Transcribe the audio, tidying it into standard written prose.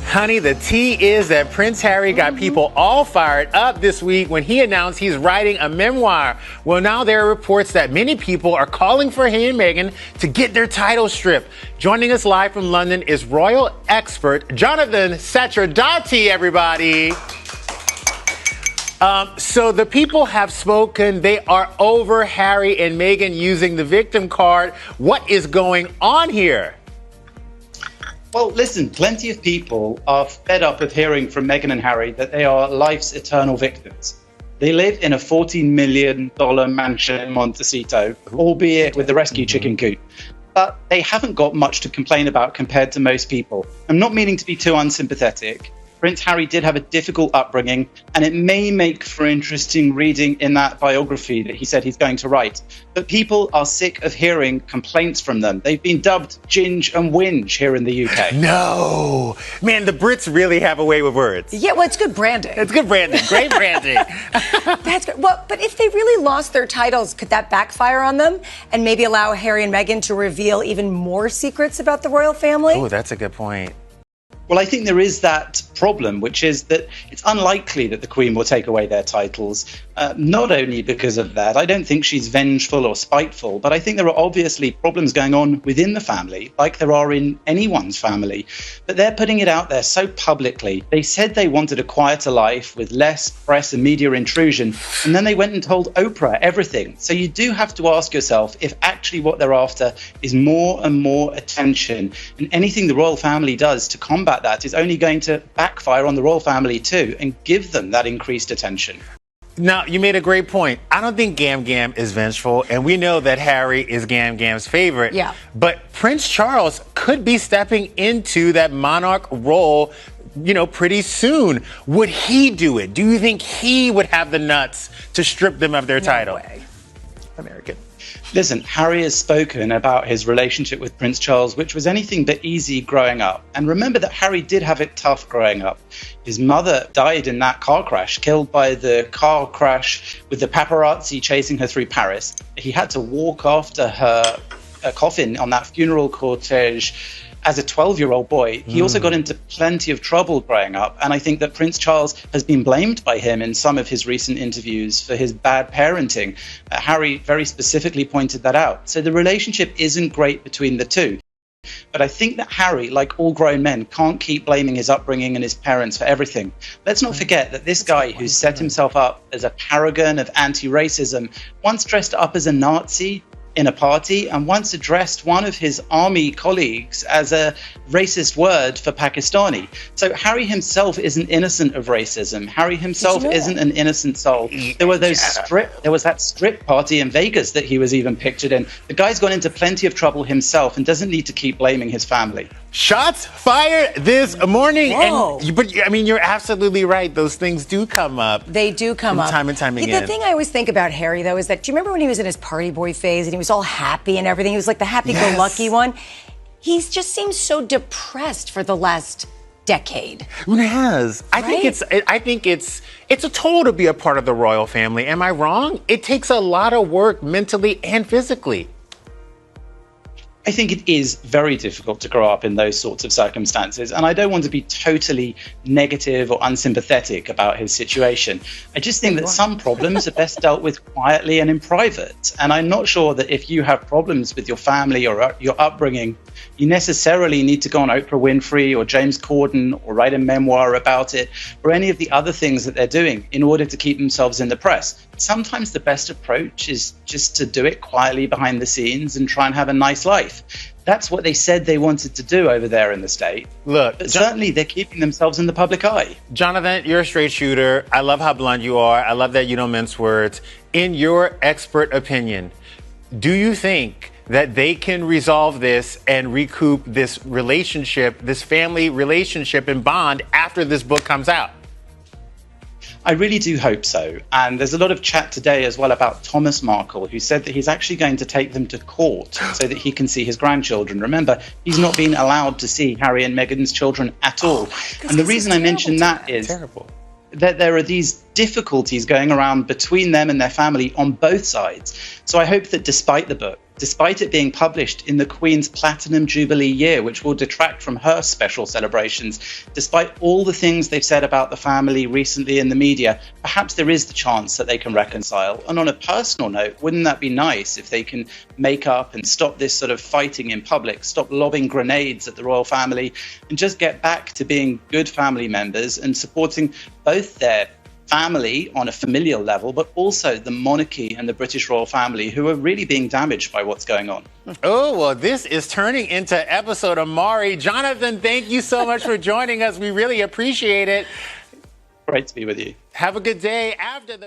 Honey, the tea is that Prince Harry got people all fired up this week when he announced he's writing a memoir. Well, now there are reports that many people are calling for Harry and Meghan to get their title stripped. Joining us live from London is royal expert Jonathan Sacherdoti, everybody. So the people have spoken. They are over Harry and Meghan using the victim card. What is going on here? Well, listen, plenty of people are fed up of hearing from Meghan and Harry that they are life's eternal victims. They live in a $14 million mansion in Montecito, albeit with the rescue chicken coop. But they haven't got much to complain about compared to most people. I'm not meaning to be too unsympathetic. Prince Harry did have a difficult upbringing, and it may make for interesting reading in that biography that he said he's going to write. But people are sick of hearing complaints from them. They've been dubbed Ginge and Whinge here in the UK. No. Man, the Brits really have a way with words. Yeah, well, it's good branding. It's good branding. Great branding. That's good. Well, but if they really lost their titles, could that backfire on them and maybe allow Harry and Meghan to reveal even more secrets about the royal family? Oh, that's a good point. Well, I think there is that problem, which is that it's unlikely that the Queen will take away their titles, not only because of that. I don't think she's vengeful or spiteful, but I think there are obviously problems going on within the family, like there are in anyone's family. But they're putting it out there so publicly. They said they wanted a quieter life with less press and media intrusion, and then they went and told Oprah everything. So you do have to ask yourself if actually what they're after is more and more attention, and anything the royal family does to combat that is only going to backfire on the royal family too and give them that increased attention. Now, you made a great point. I don't think Gam Gam is vengeful, and we know that Harry is Gam Gam's favorite. Yeah. But Prince Charles could be stepping into that monarch role, pretty soon. Would he do it? Do you think he would have the nuts to strip them of their title? No way. American. Listen, Harry has spoken about his relationship with Prince Charles, which was anything but easy growing up. And remember that Harry did have it tough growing up. His mother died in that car crash, killed by the car crash with the paparazzi chasing her through Paris. He had to walk after her coffin on that funeral cortege as a 12-year-old boy. He also got into plenty of trouble growing up, and I think that Prince Charles has been blamed by him in some of his recent interviews for his bad parenting. Harry very specifically pointed that out. So the relationship isn't great between the two. But I think that Harry, like all grown men, can't keep blaming his upbringing and his parents for everything. Let's not forget that this guy who's set himself up as a paragon of anti-racism once dressed up as a Nazi in a party and once addressed one of his army colleagues as a racist word for Pakistani. So Harry himself isn't innocent of racism. Harry himself isn't an innocent soul. There was that strip party in Vegas that he was even pictured in. The guy's gone into plenty of trouble himself and doesn't need to keep blaming his family. Shots fired this morning. Whoa. But you're absolutely right. Those things do come up. They do come up. Time and time again. The thing I always think about Harry, though, is that, do you remember when he was in his party boy phase and he was all happy and everything? He was like the happy-go-lucky one. He just seems so depressed for the last decade. It has. I think it's a toll to be a part of the royal family. Am I wrong? It takes a lot of work mentally and physically. I think it is very difficult to grow up in those sorts of circumstances, and I don't want to be totally negative or unsympathetic about his situation. I just think that some problems are best dealt with quietly and in private, and I'm not sure that if you have problems with your family or your upbringing, you necessarily need to go on Oprah Winfrey or James Corden or write a memoir about it or any of the other things that they're doing in order to keep themselves in the press. Sometimes the best approach is just to do it quietly behind the scenes and try and have a nice life. That's what they said they wanted to do over there in the state. Look, but certainly they're keeping themselves in the public eye. Jonathan, you're a straight shooter. I love how blunt you are. I love that you don't mince words. In your expert opinion, do you think that they can resolve this and recoup this relationship, this family relationship and bond after this book comes out? I really do hope so. And there's a lot of chat today as well about Thomas Markle, who said that he's actually going to take them to court so that he can see his grandchildren. Remember, he's not been allowed to see Harry and Meghan's children at all. And the reason I mention that is that there are these difficulties going around between them and their family on both sides. So I hope that despite the book, despite it being published in the Queen's Platinum Jubilee year, which will detract from her special celebrations. Despite all the things they've said about the family recently in the media, perhaps there is the chance that they can reconcile. And on a personal note, wouldn't that be nice if they can make up and stop this sort of fighting in public, stop lobbing grenades at the royal family, and just get back to being good family members and supporting both their family on a familial level, but also the monarchy and the British royal family, who are really being damaged by what's going on. Oh, well, this is turning into episode Amari. Jonathan, thank you so much for joining us. We really appreciate it. Great to be with you. Have a good day. After the